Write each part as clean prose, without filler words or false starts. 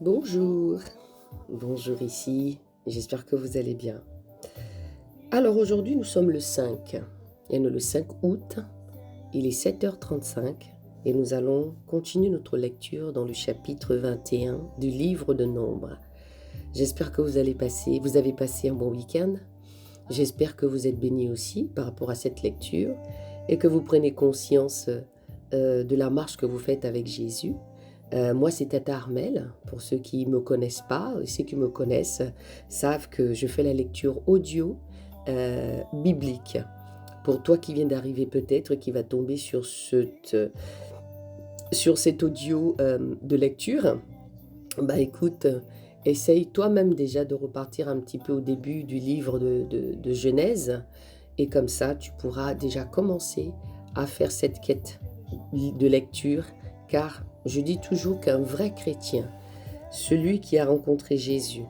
Bonjour, bonjour ici, j'espère que vous allez bien. Alors aujourd'hui nous sommes le 5, et nous le 5 août, il est 7h35 et nous allons continuer notre lecture dans le chapitre 21 du livre de Nombres. J'espère que vous avez passé un bon week-end, j'espère que vous êtes bénis aussi par rapport à cette lecture et que vous prenez conscience de la marche que vous faites avec Jésus. Moi, c'est Tata Armel. Pour ceux qui ne me connaissent pas, et ceux qui me connaissent savent que je fais la lecture audio biblique. Pour toi qui viens d'arriver peut-être, qui va tomber sur cet audio de lecture, bah écoute, essaye toi-même déjà de repartir un petit peu au début du livre de Genèse, et comme ça, tu pourras déjà commencer à faire cette quête de lecture, car je dis toujours qu'un vrai chrétien, celui qui a rencontré Jésus,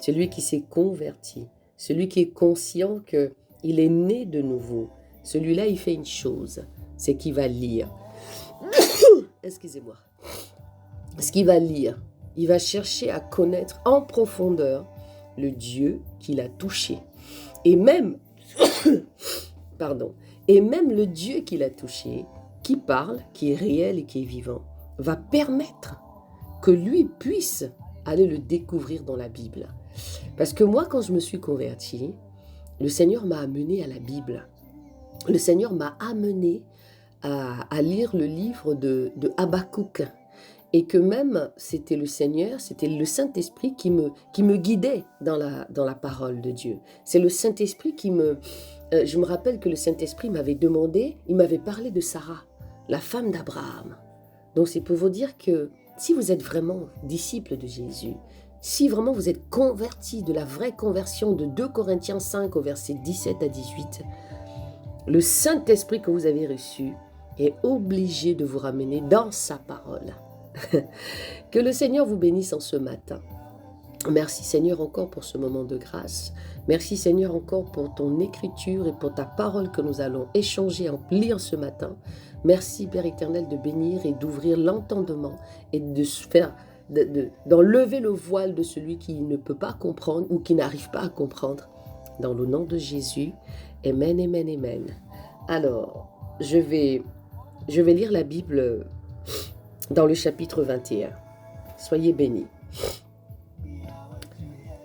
celui qui s'est converti, celui qui est conscient qu'il est né de nouveau, celui-là, il fait une chose, c'est qu'il va lire. Excusez-moi. Ce qu'il va lire, il va chercher à connaître en profondeur le Dieu qu'il a touché. Et même, pardon, et même le Dieu qu'il a touché, qui parle, qui est réel et qui est vivant, va permettre que lui puisse aller le découvrir dans la Bible. Parce que moi, quand je me suis convertie, le Seigneur m'a amené à la Bible. Le Seigneur m'a amené à lire le livre de Habakkuk. Et que même, c'était le Seigneur, c'était le Saint-Esprit qui me guidait dans la parole de Dieu. C'est le Saint-Esprit qui me... je me rappelle que le Saint-Esprit m'avait demandé, il m'avait parlé de Sarah, la femme d'Abraham. Donc c'est pour vous dire que si vous êtes vraiment disciple de Jésus, si vraiment vous êtes converti de la vraie conversion de 2 Corinthiens 5 au verset 17 à 18, le Saint-Esprit que vous avez reçu est obligé de vous ramener dans sa parole. Que le Seigneur vous bénisse en ce matin. Merci Seigneur encore pour ce moment de grâce. Merci Seigneur encore pour ton écriture et pour ta parole que nous allons échanger, en lire ce matin. Merci Père éternel de bénir et d'ouvrir l'entendement et de faire, d'enlever le voile de celui qui ne peut pas comprendre ou qui n'arrive pas à comprendre. Dans le nom de Jésus, Amen, Amen, Amen. Alors, je vais lire la Bible dans le chapitre 21. Soyez bénis.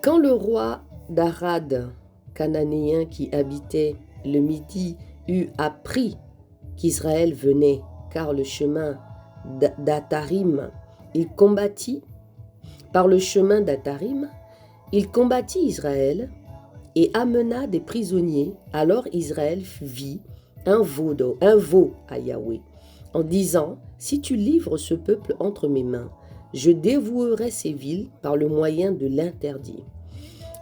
Quand le roi d'Arad, cananéen qui habitait le Midi, eut appris qu'Israël venait, car le chemin d'Atarim, il combattit, par le chemin d'Atarim, il combattit Israël et amena des prisonniers. Alors Israël vit un veau à Yahweh, en disant, si tu livres ce peuple entre mes mains, je dévouerai ces villes par le moyen de l'interdit.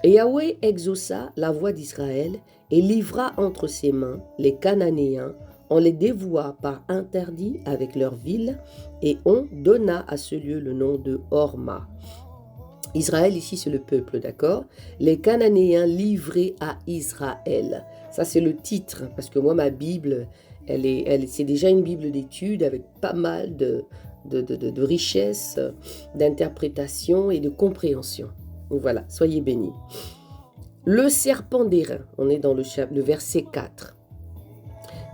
Et Yahweh exauça la voix d'Israël et livra entre ses mains les Cananéens. On les dévoua par interdit avec leurs villes et on donna à ce lieu le nom de Horma. Israël, ici, c'est le peuple, d'accord? Les Cananéens livrés à Israël. Ça, c'est le titre, parce que moi, ma Bible, c'est déjà une Bible d'études avec pas mal de richesses, d'interprétation et de compréhension. Donc voilà, soyez bénis. Le serpent d'airain, on est dans le verset 4.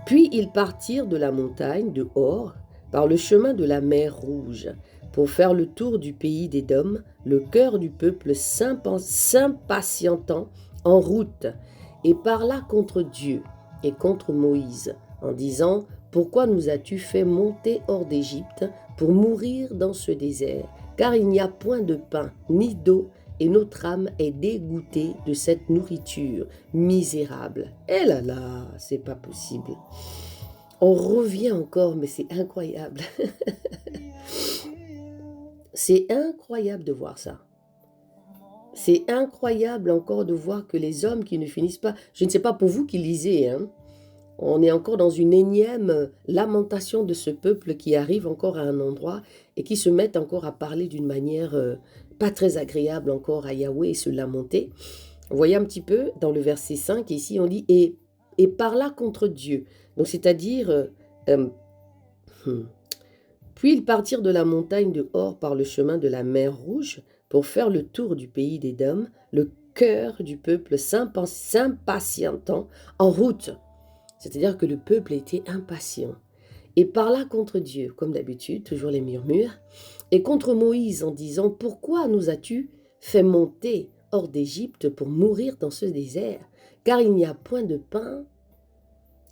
Puis ils partirent de la montagne de Hor par le chemin de la mer Rouge pour faire le tour du pays d'Édom, le cœur du peuple s'impatientant en route, et parla contre Dieu et contre Moïse, en disant, pourquoi nous as-tu fait monter hors d'Égypte pour mourir dans ce désert? Car il n'y a point de pain ni d'eau, et notre âme est dégoûtée de cette nourriture misérable. Eh là là, c'est pas possible. On revient encore, mais c'est incroyable. C'est incroyable de voir ça. C'est incroyable encore de voir que les hommes qui ne finissent pas... Je ne sais pas pour vous qui lisez, hein, on est encore dans une énième lamentation de ce peuple qui arrive encore à un endroit et qui se met encore à parler d'une manière pas très agréable encore à Yahweh et se lamenter. Vous voyez un petit peu dans le verset 5, ici on dit « et parla contre Dieu ». Donc c'est-à-dire... Puis ils partirent de la montagne de Hor par le chemin de la mer Rouge pour faire le tour du pays d'Édom, le cœur du peuple s'impatientant en route. C'est-à-dire que le peuple était impatient et parla contre Dieu, comme d'habitude, toujours les murmures, et contre Moïse en disant « Pourquoi nous as-tu fait monter hors d'Égypte pour mourir dans ce désert? Car il n'y a point de pain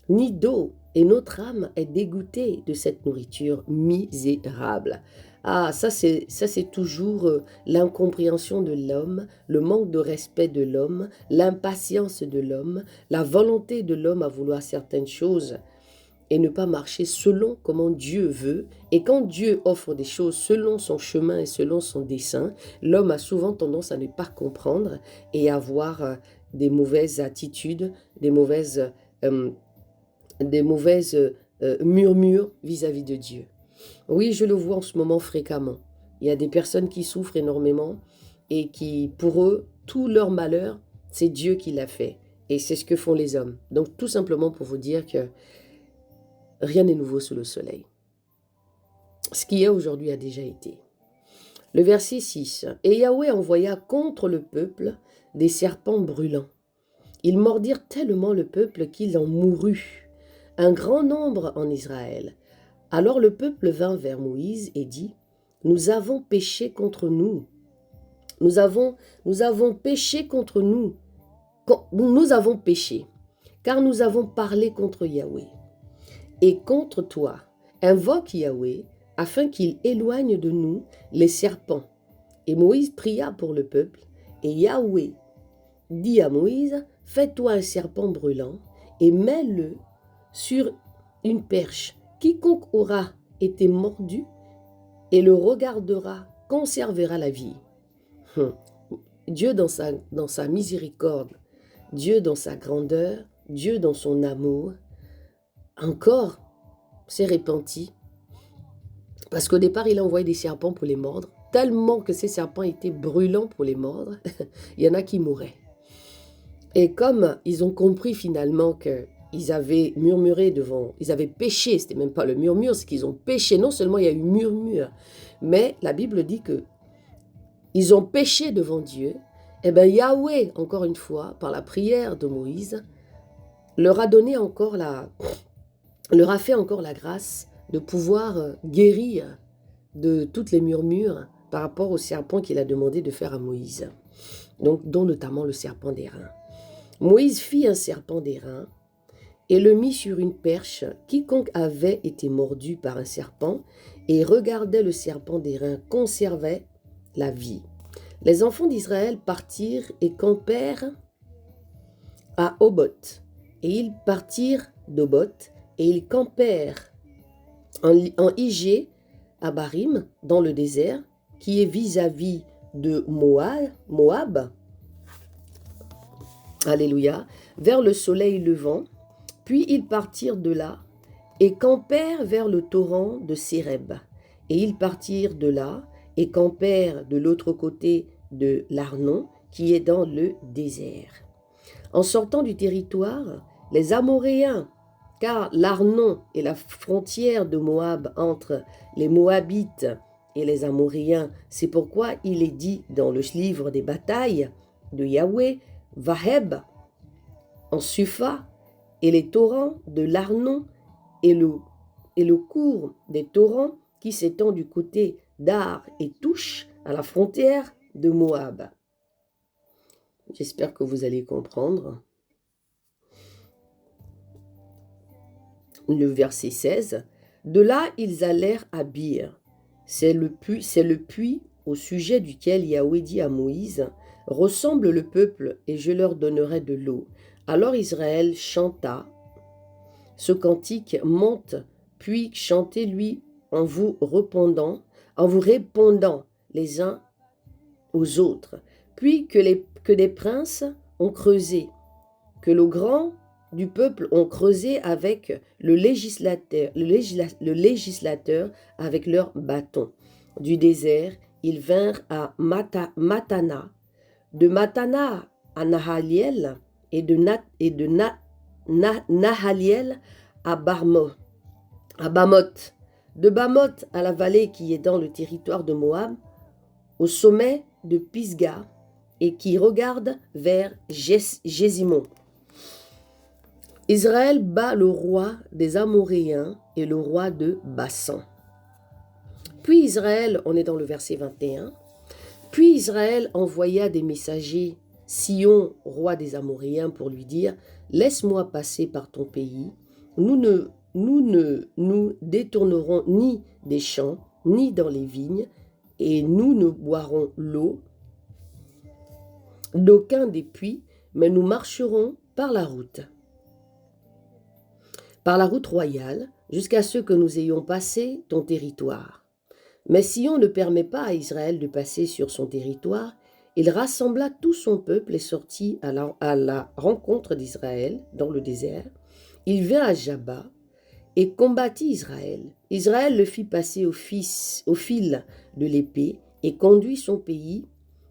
ni d'eau, et notre âme est dégoûtée de cette nourriture misérable. » Ah, ça c'est toujours l'incompréhension de l'homme, le manque de respect de l'homme, l'impatience de l'homme, la volonté de l'homme à vouloir certaines choses et ne pas marcher selon comment Dieu veut. Et quand Dieu offre des choses selon son chemin et selon son dessein, l'homme a souvent tendance à ne pas comprendre et à avoir des mauvaises attitudes, des mauvaises murmures vis-à-vis de Dieu. Oui, je le vois en ce moment fréquemment. Il y a des personnes qui souffrent énormément et qui, pour eux, tout leur malheur, c'est Dieu qui l'a fait. Et c'est ce que font les hommes. Donc, tout simplement pour vous dire que rien n'est nouveau sous le soleil. Ce qui est aujourd'hui a déjà été. Le verset 6. « Et Yahweh envoya contre le peuple des serpents brûlants. Ils mordirent tellement le peuple qu'il en mourut, un grand nombre en Israël. Alors le peuple vint vers Moïse et dit, « Nous avons péché contre nous. Nous avons péché contre nous. Nous avons péché, car nous avons parlé contre Yahweh. Et contre toi, invoque Yahweh, afin qu'il éloigne de nous les serpents. » Et Moïse pria pour le peuple, et Yahweh dit à Moïse, « Fais-toi un serpent brûlant, et mets-le sur une perche. Quiconque aura été mordu et le regardera conservera la vie. » Dieu dans sa miséricorde, Dieu dans sa grandeur, Dieu dans son amour, encore s'est repenti. Parce qu'au départ, il a envoyé des serpents pour les mordre, tellement que ces serpents étaient brûlants pour les mordre, il y en a qui mouraient. Et comme ils ont compris finalement qu'ils avaient murmuré devant, ils avaient péché, c'était même pas le murmure, c'est qu'ils ont péché. Non seulement il y a eu murmure, mais la Bible dit que ils ont péché devant Dieu. Et bien Yahweh, encore une fois, par la prière de Moïse, leur a fait encore la grâce de pouvoir guérir de toutes les murmures par rapport au serpent qu'il a demandé de faire à Moïse, donc, dont notamment le serpent d'airain. Moïse fit un serpent d'airain et le mit sur une perche. Quiconque avait été mordu par un serpent et regardait le serpent d'airain conservait la vie. Les enfants d'Israël partirent et campèrent à Oboth. Et ils partirent d'Oboth et ils campèrent en Igé à Barim, dans le désert, qui est vis-à-vis de Moab. Alléluia. Vers le soleil levant. Puis ils partirent de là et campèrent vers le torrent de Séreb. Et ils partirent de là et campèrent de l'autre côté de l'Arnon, qui est dans le désert. En sortant du territoire, les Amoréens, car l'Arnon est la frontière de Moab entre les Moabites et les Amoréens, c'est pourquoi il est dit dans le livre des batailles de Yahweh, Vaheb, en Supha, et les torrents de l'Arnon et le cours des torrents qui s'étend du côté d'Ar et touche à la frontière de Moab. J'espère que vous allez comprendre. Le verset 16. De là, ils allèrent à Bir. C'est le puits au sujet duquel Yahweh dit à Moïse, « Ressemble le peuple et je leur donnerai de l'eau. » Alors Israël chanta ce cantique, « Monte, puis chantez-lui en vous répondant les uns aux autres. Puis que des princes ont creusé, que le grand du peuple ont creusé avec le législateur avec leurs bâtons. Du désert, ils vinrent à Matana, de Matana à Nahaliel et de Nahaliel à Bamoth. de Bamoth à la vallée qui est dans le territoire de Moab, au sommet de Pisga, et qui regarde vers Gésimon. Israël bat le roi des Amoréens et le roi de Bassan. Puis Israël, on est dans le verset 21, puis Israël envoya des messagers Sion, roi des Amoréens, pour lui dire « Laisse-moi passer par ton pays, nous ne nous détournerons ni des champs, ni dans les vignes, et nous ne boirons l'eau d'aucun des puits, mais nous marcherons par la route royale, jusqu'à ce que nous ayons passé ton territoire. » Mais Sion ne permet pas à Israël de passer sur son territoire. Il rassembla tout son peuple et sortit à la rencontre d'Israël dans le désert. Il vint à Jabba et combattit Israël. Israël le fit passer au fil de l'épée et conduit son pays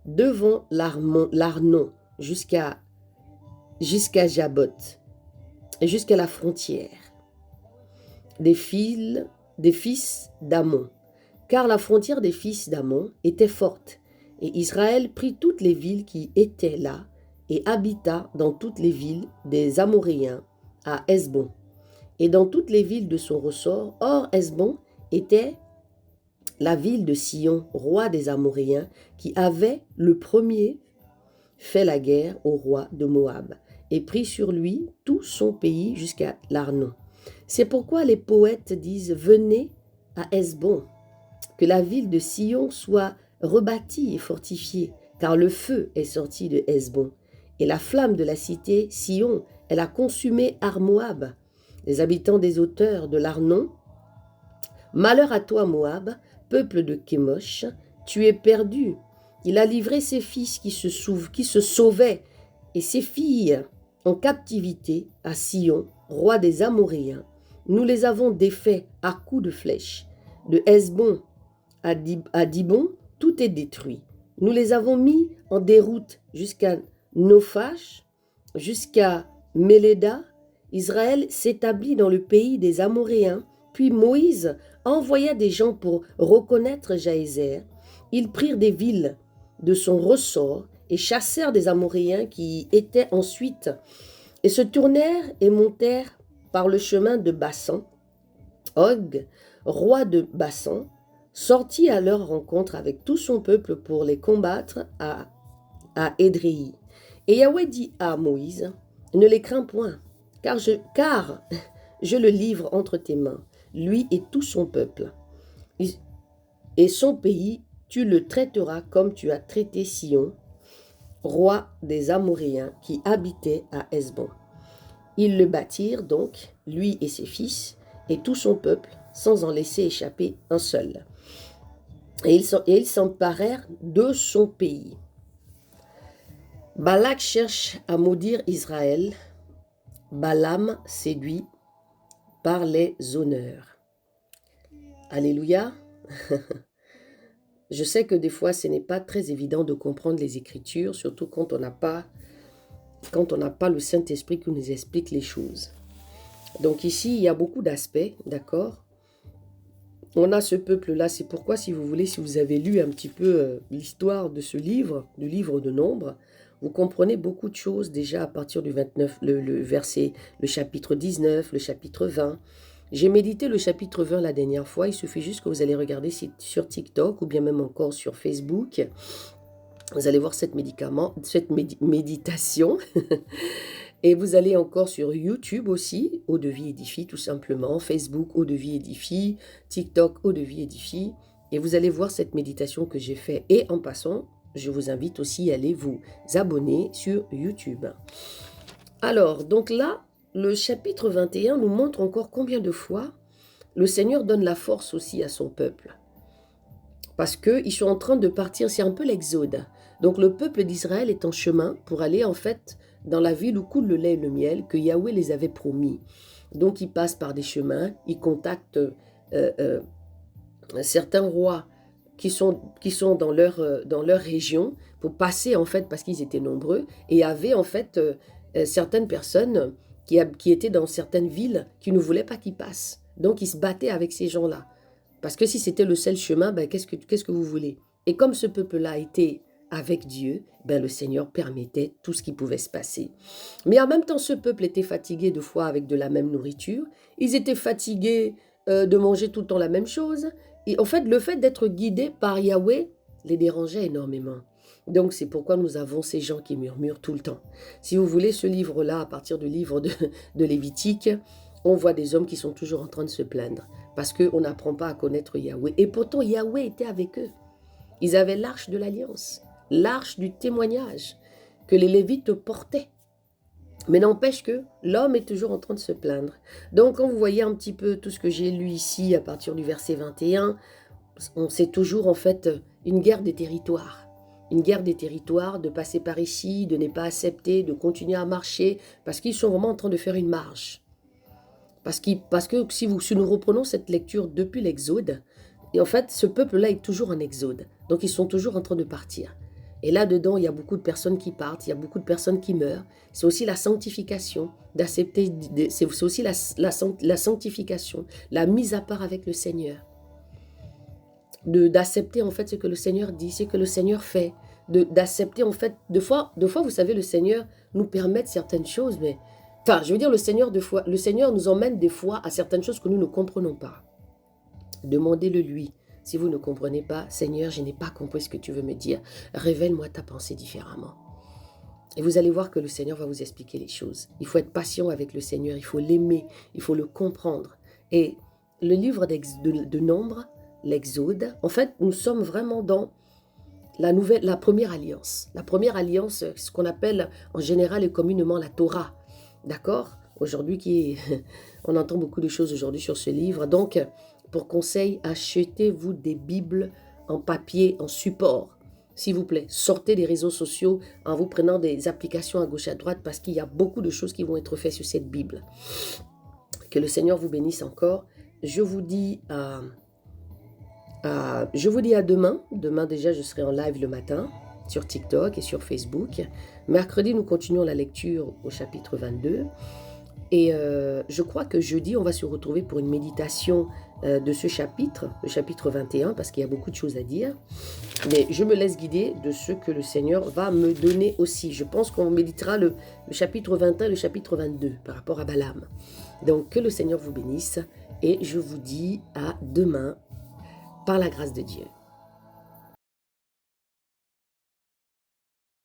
devant l'Arnon jusqu'à Jaboth, jusqu'à la frontière des fils d'Ammon, car la frontière des fils d'Ammon était forte, et Israël prit toutes les villes qui étaient là et habita dans toutes les villes des Amoréens à Hesbon, et dans toutes les villes de son ressort. Or Hesbon était la ville de Sion, roi des Amoréens, qui avait le premier fait la guerre au roi de Moab, et prit sur lui tout son pays jusqu'à l'Arnon. C'est pourquoi les poètes disent « Venez à Hesbon, que la ville de Sion soit rebâtie et fortifiée, car le feu est sorti de Hesbon, et la flamme de la cité Sion, elle a consumé Ar-Moab, les habitants des hauteurs de l'Arnon. Malheur à toi, Moab, peuple de Kémosh, tu es perdu. Il a livré ses fils qui se sauvaient, et ses filles en captivité à Sion, roi des Amoréens. Nous les avons défaits à coups de flèches. De Hesbon à Dibon, tout est détruit. Nous les avons mis en déroute jusqu'à Nophash, jusqu'à Méléda. Israël s'établit dans le pays des Amoréens. Puis Moïse envoya des gens pour reconnaître Jaézer. Ils prirent des villes de son ressort et chassèrent des Amoréens qui étaient ensuite, et se tournèrent et montèrent par le chemin de Bassan. Og, roi de Bassan, sortit à leur rencontre avec tout son peuple pour les combattre à Édréi. Et Yahweh dit à Moïse, « Ne les crains point, car je le livre entre tes mains, lui et tout son peuple. Et son pays, tu le traiteras comme tu as traité Sion, roi des Amoréens qui habitait à Hesbon. » Ils le bâtirent donc, lui et ses fils, et tout son peuple, sans en laisser échapper un seul. Et ils s'emparèrent de son pays. Balak cherche à maudire Israël. Balaam séduit par les honneurs. Alléluia. Je sais que des fois, ce n'est pas très évident de comprendre les Écritures, surtout quand on n'a pas le Saint-Esprit qui nous explique les choses. Donc ici, il y a beaucoup d'aspects, d'accord? On a ce peuple-là, c'est pourquoi, si vous voulez, si vous avez lu un petit peu l'histoire de ce livre, du livre de Nombres, vous comprenez beaucoup de choses déjà à partir du 29, le chapitre 19, le chapitre 20. J'ai médité le chapitre 20 la dernière fois, il suffit juste que vous allez regarder sur TikTok ou bien même encore sur Facebook. Vous allez voir cette méditation. Et vous allez encore sur YouTube aussi, Eau de Vie Édifie tout simplement, Facebook Eau de Vie Édifie, TikTok Eau de Vie Édifie, et vous allez voir cette méditation que j'ai faite. Et en passant, je vous invite aussi à aller vous abonner sur YouTube. Alors, donc là, le chapitre 21 nous montre encore combien de fois le Seigneur donne la force aussi à son peuple. Parce qu'ils sont en train de partir, c'est un peu l'exode. Donc le peuple d'Israël est en chemin pour aller en fait dans la ville où coule le lait et le miel que Yahweh les avait promis. Donc ils passent par des chemins, ils contactent certains rois qui sont dans leur région pour passer en fait parce qu'ils étaient nombreux et il y avait en fait certaines personnes qui étaient dans certaines villes qui ne voulaient pas qu'ils passent. Donc ils se battaient avec ces gens-là. Parce que si c'était le seul chemin, ben, qu'est-ce que vous voulez? Et comme ce peuple-là était avec Dieu, ben, le Seigneur permettait tout ce qui pouvait se passer. Mais en même temps, ce peuple était fatigué de fois avec de la même nourriture. Ils étaient fatigués de manger tout le temps la même chose. Et en fait, le fait d'être guidé par Yahweh les dérangeait énormément. Donc, c'est pourquoi nous avons ces gens qui murmurent tout le temps. Si vous voulez, ce livre-là, à partir du livre de Lévitique, on voit des hommes qui sont toujours en train de se plaindre parce qu'on n'apprend pas à connaître Yahweh. Et pourtant, Yahweh était avec eux. Ils avaient l'arche de l'alliance, l'arche du témoignage que les Lévites portaient. Mais n'empêche que l'homme est toujours en train de se plaindre. Donc, quand vous voyez un petit peu tout ce que j'ai lu ici à partir du verset 21, on sait toujours en fait une guerre des territoires. Une guerre des territoires, de passer par ici, de ne pas accepter, de continuer à marcher, parce qu'ils sont vraiment en train de faire une marche. Parce que si nous reprenons cette lecture depuis l'Exode, et en fait, ce peuple-là est toujours en Exode. Donc, ils sont toujours en train de partir. Et là-dedans, il y a beaucoup de personnes qui partent, il y a beaucoup de personnes qui meurent. C'est aussi la sanctification, d'accepter, c'est aussi la sanctification, la mise à part avec le Seigneur. D'accepter en fait ce que le Seigneur dit, ce que le Seigneur fait. D'accepter en fait, deux fois, vous savez, le Seigneur nous permet certaines choses, mais... Enfin, je veux dire, le Seigneur nous emmène des fois à certaines choses que nous ne comprenons pas. Demandez-le lui. Si vous ne comprenez pas, Seigneur, je n'ai pas compris ce que tu veux me dire. Révèle-moi ta pensée différemment. Et vous allez voir que le Seigneur va vous expliquer les choses. Il faut être patient avec le Seigneur, il faut l'aimer, il faut le comprendre. Et le livre de Nombre, l'Exode, en fait, nous sommes vraiment dans la première alliance. La première alliance, ce qu'on appelle en général et communément la Torah. D'accord? Aujourd'hui, on entend beaucoup de choses aujourd'hui sur ce livre. Donc, pour conseil, achetez-vous des Bibles en papier, en support. S'il vous plaît, sortez des réseaux sociaux en vous prenant des applications à gauche et à droite parce qu'il y a beaucoup de choses qui vont être faites sur cette Bible. Que le Seigneur vous bénisse encore. Je vous dis à demain. Demain déjà, je serai en live le matin sur TikTok et sur Facebook. Mercredi, nous continuons la lecture au chapitre 22. Et je crois que jeudi, on va se retrouver pour une méditation de ce chapitre, le chapitre 21, parce qu'il y a beaucoup de choses à dire. Mais je me laisse guider de ce que le Seigneur va me donner aussi. Je pense qu'on méditera le chapitre 21 et le chapitre 22 par rapport à Balaam. Donc, que le Seigneur vous bénisse et je vous dis à demain par la grâce de Dieu.